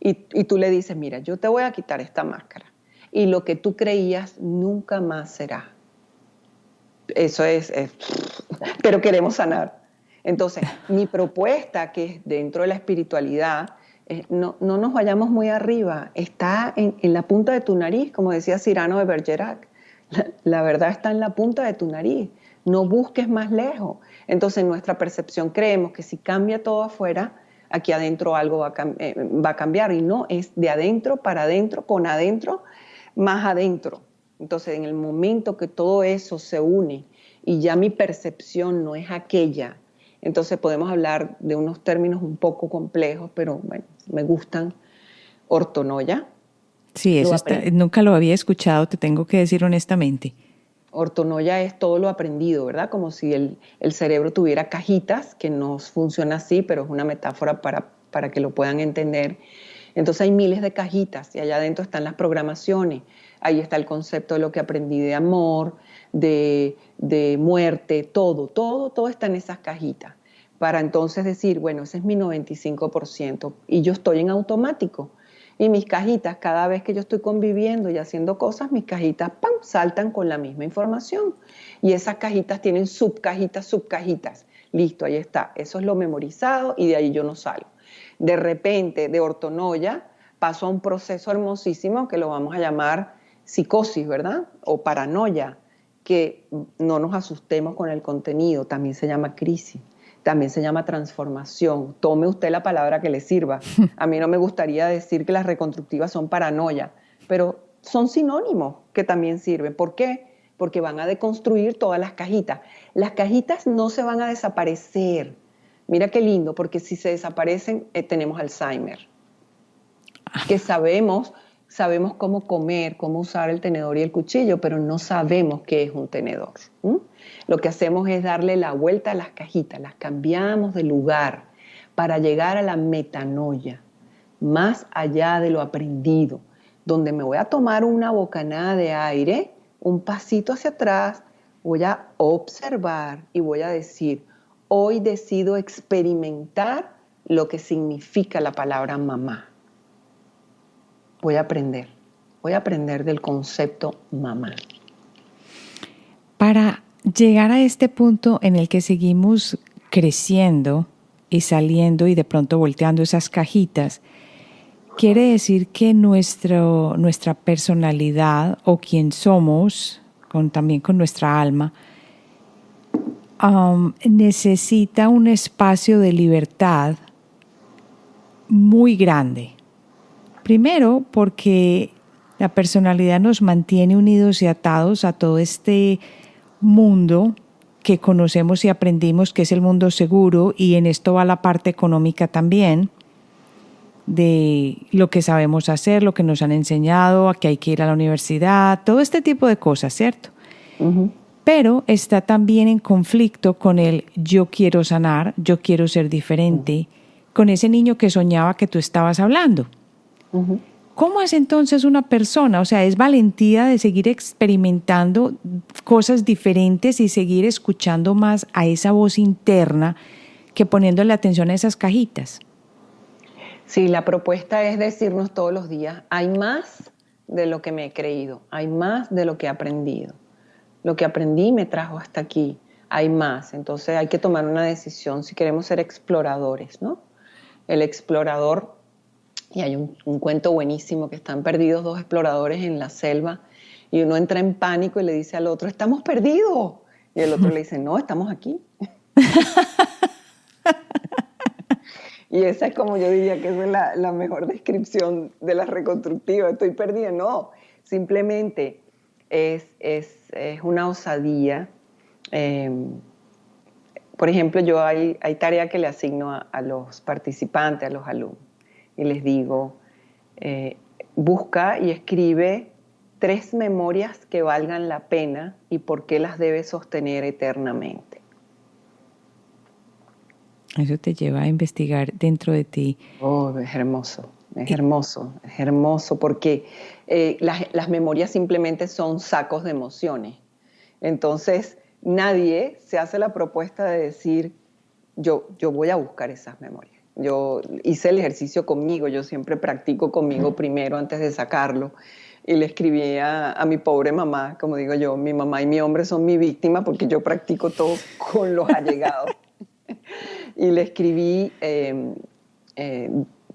y tú le dices, mira, yo te voy a quitar esta máscara y lo que tú creías nunca más será. Eso es pero queremos sanar. Entonces, mi propuesta, que es dentro de la espiritualidad, no nos vayamos muy arriba, está en la punta de tu nariz, como decía Cyrano de Bergerac. La verdad está en la punta de tu nariz, no busques más lejos. Entonces en nuestra percepción creemos que si cambia todo afuera, aquí adentro algo va a cambiar, y no, es de adentro para adentro, con adentro, más adentro. Entonces en el momento que todo eso se une y ya mi percepción no es aquella, entonces podemos hablar de unos términos un poco complejos, pero bueno, me gustan. Ortonoia. Sí, eso nunca lo había escuchado, te tengo que decir honestamente. Ortonoia es todo lo aprendido, ¿verdad? Como si el cerebro tuviera cajitas, que no funciona así, pero es una metáfora para que lo puedan entender. Entonces hay miles de cajitas y allá adentro están las programaciones. Ahí está el concepto de lo que aprendí de amor, de muerte, todo está en esas cajitas. Para entonces decir, bueno, ese es mi 95% y yo estoy en automático. Y mis cajitas, cada vez que yo estoy conviviendo y haciendo cosas, mis cajitas, ¡pam!, saltan con la misma información. Y esas cajitas tienen subcajitas. Listo, ahí está. Eso es lo memorizado y de ahí yo no salgo. De repente, de ortonoia, paso a un proceso hermosísimo que lo vamos a llamar psicosis, ¿verdad? O paranoia, que no nos asustemos con el contenido, también se llama crisis. También se llama transformación. Tome usted la palabra que le sirva. A mí no me gustaría decir que las reconstructivas son paranoia, pero son sinónimos que también sirven. ¿Por qué? Porque van a deconstruir todas las cajitas. Las cajitas no se van a desaparecer. Mira qué lindo, porque si se desaparecen, tenemos Alzheimer. Que sabemos cómo comer, cómo usar el tenedor y el cuchillo, pero no sabemos qué es un tenedor. Lo que hacemos es darle la vuelta a las cajitas, las cambiamos de lugar para llegar a la metanoia, más allá de lo aprendido, donde me voy a tomar una bocanada de aire, un pasito hacia atrás, voy a observar y voy a decir, hoy decido experimentar lo que significa la palabra mamá. Voy a aprender del concepto mamá. Para llegar a este punto en el que seguimos creciendo y saliendo y de pronto volteando esas cajitas, quiere decir que nuestra personalidad o quien somos, también con nuestra alma, necesita un espacio de libertad muy grande. Primero, porque la personalidad nos mantiene unidos y atados a todo este mundo que conocemos y aprendimos, que es el mundo seguro, y en esto va la parte económica también, de lo que sabemos hacer, lo que nos han enseñado, a que hay que ir a la universidad, todo este tipo de cosas, ¿cierto? Uh-huh. Pero está también en conflicto con el yo quiero sanar, yo quiero ser diferente, con ese niño que soñaba que tú estabas hablando. Uh-huh. ¿Cómo hace entonces una persona? O sea, es valentía de seguir experimentando cosas diferentes y seguir escuchando más a esa voz interna que poniéndole atención a esas cajitas. Sí, la propuesta es decirnos todos los días, hay más de lo que me he creído, hay más de lo que he aprendido. Lo que aprendí me trajo hasta aquí, hay más. Entonces hay que tomar una decisión si queremos ser exploradores, ¿no? El explorador, y hay un cuento buenísimo que están perdidos dos exploradores en la selva y uno entra en pánico y le dice al otro, estamos perdidos. Y el otro le dice, no, estamos aquí. Y esa es como yo diría que esa es la mejor descripción de la reconstructiva. Estoy perdida. No, simplemente es una osadía. Eh, por ejemplo, yo hay tarea que le asigno a los participantes, a los alumnos, y les digo, busca y escribe 3 memorias que valgan la pena y por qué las debes sostener eternamente. Eso te lleva a investigar dentro de ti. Oh, es hermoso, es hermoso porque las memorias simplemente son sacos de emociones. Entonces, nadie se hace la propuesta de decir, yo voy a buscar esas memorias. Yo hice el ejercicio conmigo, yo siempre practico conmigo primero antes de sacarlo. Y le escribí a mi pobre mamá, como digo yo, mi mamá y mi hombre son mi víctima porque yo practico todo con los allegados. Y le escribí,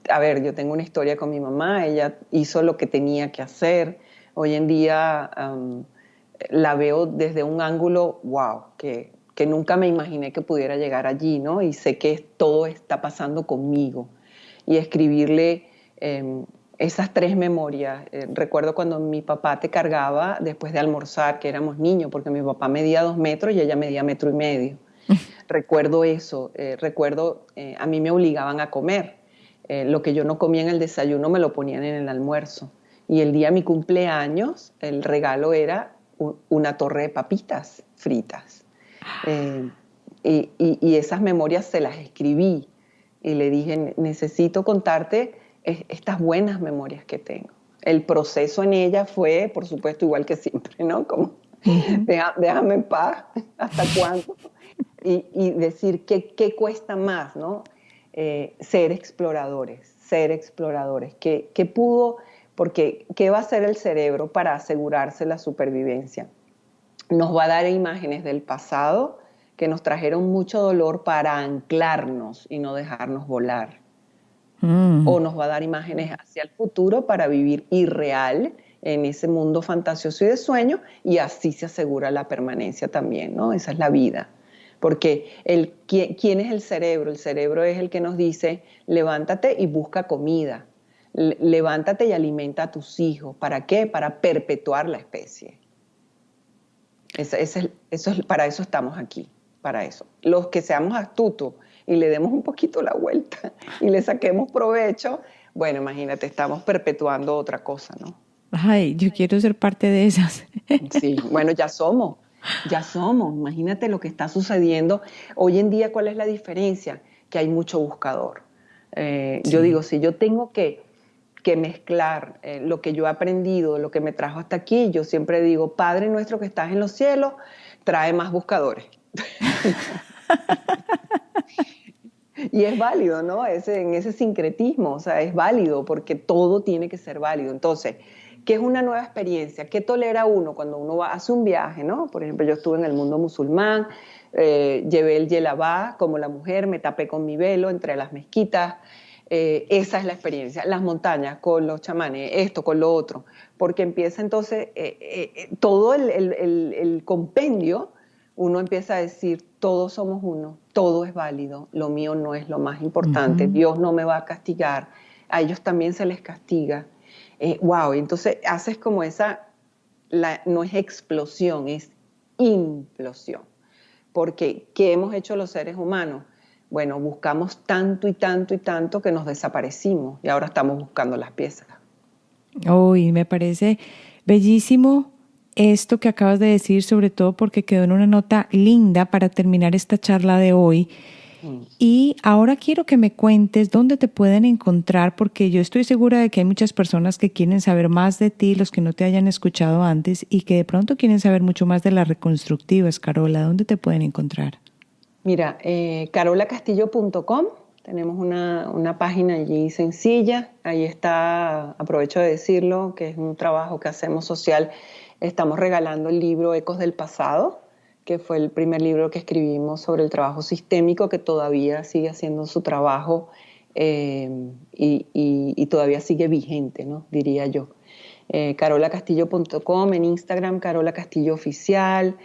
a ver, yo tengo una historia con mi mamá, ella hizo lo que tenía que hacer. Hoy en día la veo desde un ángulo, wow, que nunca me imaginé que pudiera llegar allí, ¿no? Y sé que todo está pasando conmigo. Y escribirle esas 3 memorias. Recuerdo cuando mi papá te cargaba después de almorzar, que éramos niños, porque mi papá medía 2 metros y ella medía 1,5 metros. Recuerdo eso, a mí me obligaban a comer. Lo que yo no comía en el desayuno me lo ponían en el almuerzo. Y el día de mi cumpleaños, el regalo era una torre de papitas fritas. Y esas memorias se las escribí y le dije, necesito contarte estas buenas memorias que tengo. El proceso en ella fue, por supuesto, igual que siempre, ¿no? Como, déjame en paz, ¿hasta cuándo? Y decir qué cuesta más, ¿no? Ser exploradores. ¿Qué pudo? Porque ¿qué va a hacer el cerebro para asegurarse la supervivencia? Nos va a dar imágenes del pasado que nos trajeron mucho dolor para anclarnos y no dejarnos volar. O nos va a dar imágenes hacia el futuro para vivir irreal en ese mundo fantasioso y de sueño, y así se asegura la permanencia también, ¿no? Esa es la vida. Porque ¿quién es el cerebro? El cerebro es el que nos dice, levántate y busca comida. Levántate y alimenta a tus hijos. ¿Para qué? Para perpetuar la especie. Para eso estamos aquí, para eso. Los que seamos astutos y le demos un poquito la vuelta y le saquemos provecho, bueno, imagínate, estamos perpetuando otra cosa, ¿no? Ay, yo quiero ser parte de esas. Sí, bueno, ya somos, imagínate lo que está sucediendo. Hoy en día, ¿cuál es la diferencia? Que hay mucho buscador. Sí. Yo digo, si yo tengo que mezclar lo que yo he aprendido, lo que me trajo hasta aquí, yo siempre digo, Padre nuestro que estás en los cielos, trae más buscadores. Y es válido, ¿no? En ese sincretismo, o sea, es válido porque todo tiene que ser válido. Entonces, ¿qué es una nueva experiencia? ¿Qué tolera uno cuando uno hace un viaje, ¿no? Por ejemplo, yo estuve en el mundo musulmán, llevé el yelabá como la mujer, me tapé con mi velo entre las mezquitas. Esa es la experiencia. Las montañas con los chamanes, esto con lo otro. Porque empieza entonces todo el compendio, uno empieza a decir, todos somos uno, todo es válido, lo mío no es lo más importante, Dios no me va a castigar, a ellos también se les castiga. Wow, entonces haces como no es explosión, es implosión. Porque, ¿qué hemos hecho los seres humanos? Bueno, buscamos tanto y tanto y tanto que nos desaparecimos y ahora estamos buscando las piezas. Uy, me parece bellísimo esto que acabas de decir, sobre todo porque quedó en una nota linda para terminar esta charla de hoy. Y ahora quiero que me cuentes dónde te pueden encontrar, porque yo estoy segura de que hay muchas personas que quieren saber más de ti, los que no te hayan escuchado antes, y que de pronto quieren saber mucho más de las reconstructivas. Carola, ¿dónde te pueden encontrar? Mira, carolacastillo.com, tenemos una página allí sencilla, ahí está, aprovecho de decirlo, que es un trabajo que hacemos social. Estamos regalando el libro Ecos del Pasado, que fue el primer libro que escribimos sobre el trabajo sistémico, que todavía sigue haciendo su trabajo y todavía sigue vigente, ¿no? Diría yo. carolacastillo.com, en Instagram, Carola Castillo Oficial,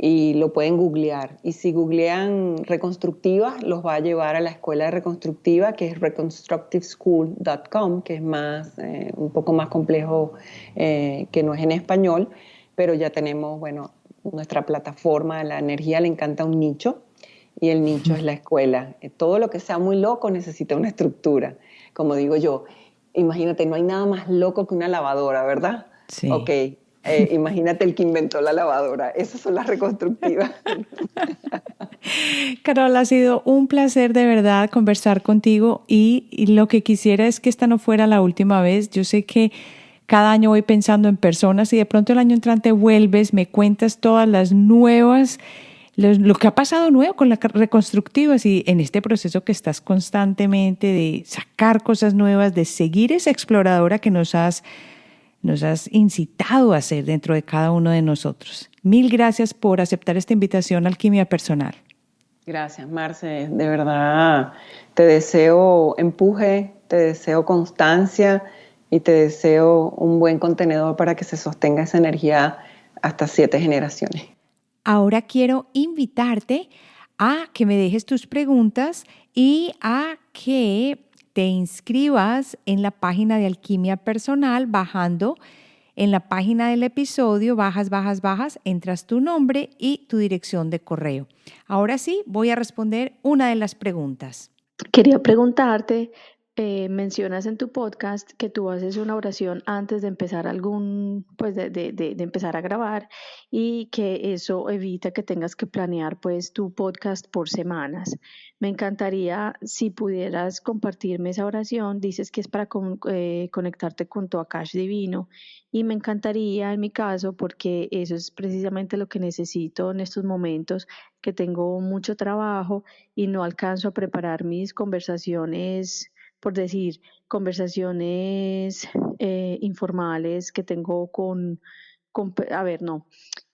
y lo pueden googlear. Y si googlean reconstructivas, los va a llevar a la escuela de reconstructiva, que es reconstructiveschool.com, que es un poco más complejo, que no es en español, pero ya tenemos, bueno, nuestra plataforma. La energía le encanta un nicho, y el nicho es la escuela. Todo lo que sea muy loco necesita una estructura. Como digo yo, imagínate, no hay nada más loco que una lavadora, ¿verdad? Ok, Sí. imagínate el que inventó la lavadora. Esas son las reconstructivas. Carola, ha sido un placer de verdad conversar contigo y lo que quisiera es que esta no fuera la última vez. Yo sé que cada año voy pensando en personas y de pronto el año entrante vuelves, me cuentas todas las nuevas, lo que ha pasado nuevo con las reconstructivas y en este proceso que estás constantemente de sacar cosas nuevas, de seguir esa exploradora que nos has incitado a hacer dentro de cada uno de nosotros. Mil gracias por aceptar esta invitación a Alquimia Personal. Gracias, Marce. De verdad, te deseo empuje, te deseo constancia y te deseo un buen contenedor para que se sostenga esa energía hasta 7 generaciones. Ahora quiero invitarte a que me dejes tus preguntas y a que te inscribas en la página de Alquimia Personal bajando en la página del episodio, bajas, entras tu nombre y tu dirección de correo. Ahora sí, voy a responder una de las preguntas. Quería preguntarte, mencionas en tu podcast que tú haces una oración antes de empezar pues de empezar a grabar y que eso evita que tengas que planear pues tu podcast por semanas. Me encantaría si pudieras compartirme esa oración. Dices que es para conectarte con tu Akash divino y me encantaría en mi caso porque eso es precisamente lo que necesito en estos momentos que tengo mucho trabajo y no alcanzo a preparar mis conversaciones, por decir, conversaciones informales que tengo a ver, no,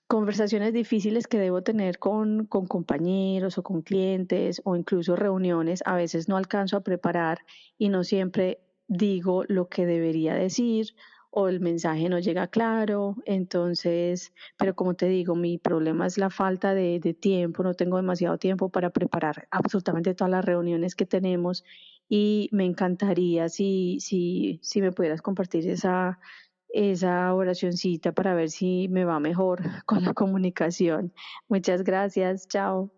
conversaciones difíciles que debo tener con compañeros o con clientes o incluso reuniones, a veces no alcanzo a preparar y no siempre digo lo que debería decir o el mensaje no llega claro. Entonces, pero como te digo, mi problema es la falta de tiempo, no tengo demasiado tiempo para preparar absolutamente todas las reuniones que tenemos y me encantaría si me pudieras compartir esa oracioncita para ver si me va mejor con la comunicación. Muchas gracias, chao.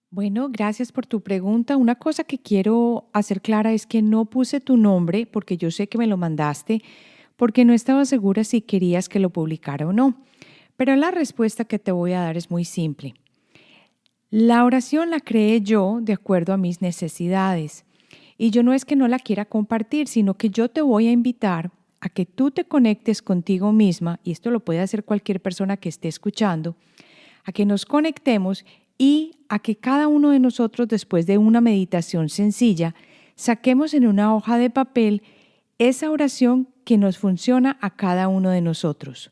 Bueno, gracias por tu pregunta. Una cosa que quiero hacer clara es que no puse tu nombre porque yo sé que me lo mandaste porque no estaba segura si querías que lo publicara o no. Pero la respuesta que te voy a dar es muy simple. La oración la creé yo de acuerdo a mis necesidades. Y yo no es que no la quiera compartir, sino que yo te voy a invitar a que tú te conectes contigo misma, y esto lo puede hacer cualquier persona que esté escuchando, a que nos conectemos y a que cada uno de nosotros, después de una meditación sencilla, saquemos en una hoja de papel esa oración que nos funciona a cada uno de nosotros.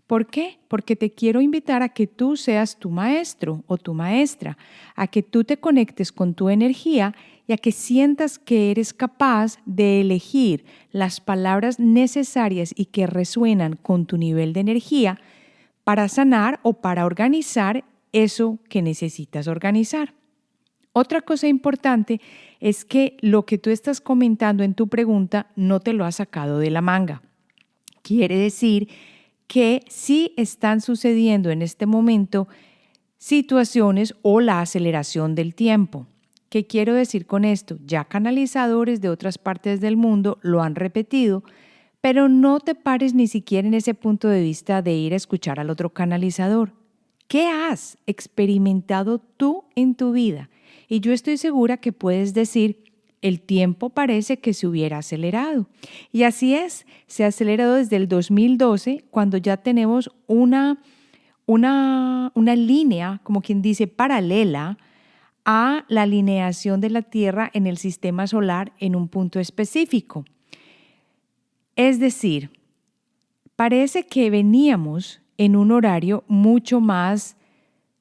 ¿Por qué? Porque te quiero invitar a que tú seas tu maestro o tu maestra, a que tú te conectes con tu energía y a que sientas que eres capaz de elegir las palabras necesarias y que resuenan con tu nivel de energía para sanar o para organizar eso que necesitas organizar. Otra cosa importante es que lo que tú estás comentando en tu pregunta no te lo has sacado de la manga. Quiere decir que sí están sucediendo en este momento situaciones o la aceleración del tiempo. ¿Qué quiero decir con esto? Ya canalizadores de otras partes del mundo lo han repetido, pero no te pares ni siquiera en ese punto de vista de ir a escuchar al otro canalizador. ¿Qué has experimentado tú en tu vida? Y yo estoy segura que puedes decir, el tiempo parece que se hubiera acelerado. Y así es, se ha acelerado desde el 2012, cuando ya tenemos una línea, como quien dice, paralela a la alineación de la Tierra en el sistema solar en un punto específico. Es decir, parece que veníamos en un horario mucho más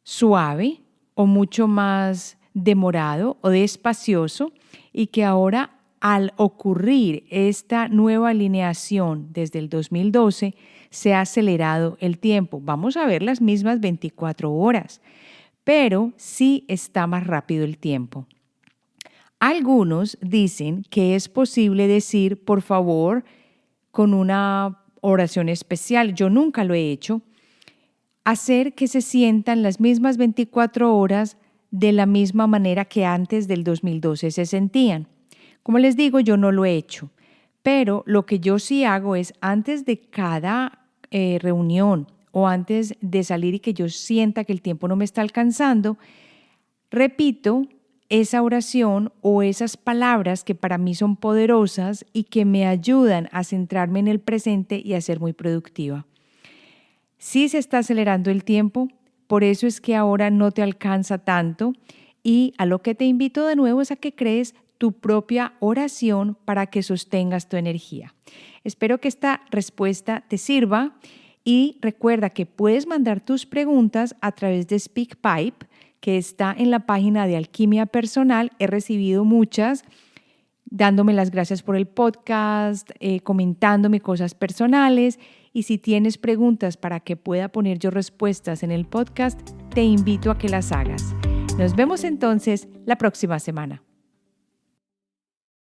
suave o mucho más demorado o despacioso, y que ahora, al ocurrir esta nueva alineación desde el 2012, se ha acelerado el tiempo. Vamos a ver las mismas 24 horas, pero sí está más rápido el tiempo. Algunos dicen que es posible decir, por favor, con una oración especial, yo nunca lo he hecho, hacer que se sientan las mismas 24 horas de la misma manera que antes del 2012 se sentían. Como les digo, yo no lo he hecho, pero lo que yo sí hago es antes de cada reunión o antes de salir y que yo sienta que el tiempo no me está alcanzando, repito esa oración o esas palabras que para mí son poderosas y que me ayudan a centrarme en el presente y a ser muy productiva. Sí se está acelerando el tiempo, por eso es que ahora no te alcanza tanto, y a lo que te invito de nuevo es a que crees tu propia oración para que sostengas tu energía. Espero que esta respuesta te sirva y recuerda que puedes mandar tus preguntas a través de SpeakPipe, que está en la página de Alquimia Personal. He recibido muchas dándome las gracias por el podcast, comentándome cosas personales, y si tienes preguntas para que pueda poner yo respuestas en el podcast, te invito a que las hagas. Nos vemos entonces la próxima semana.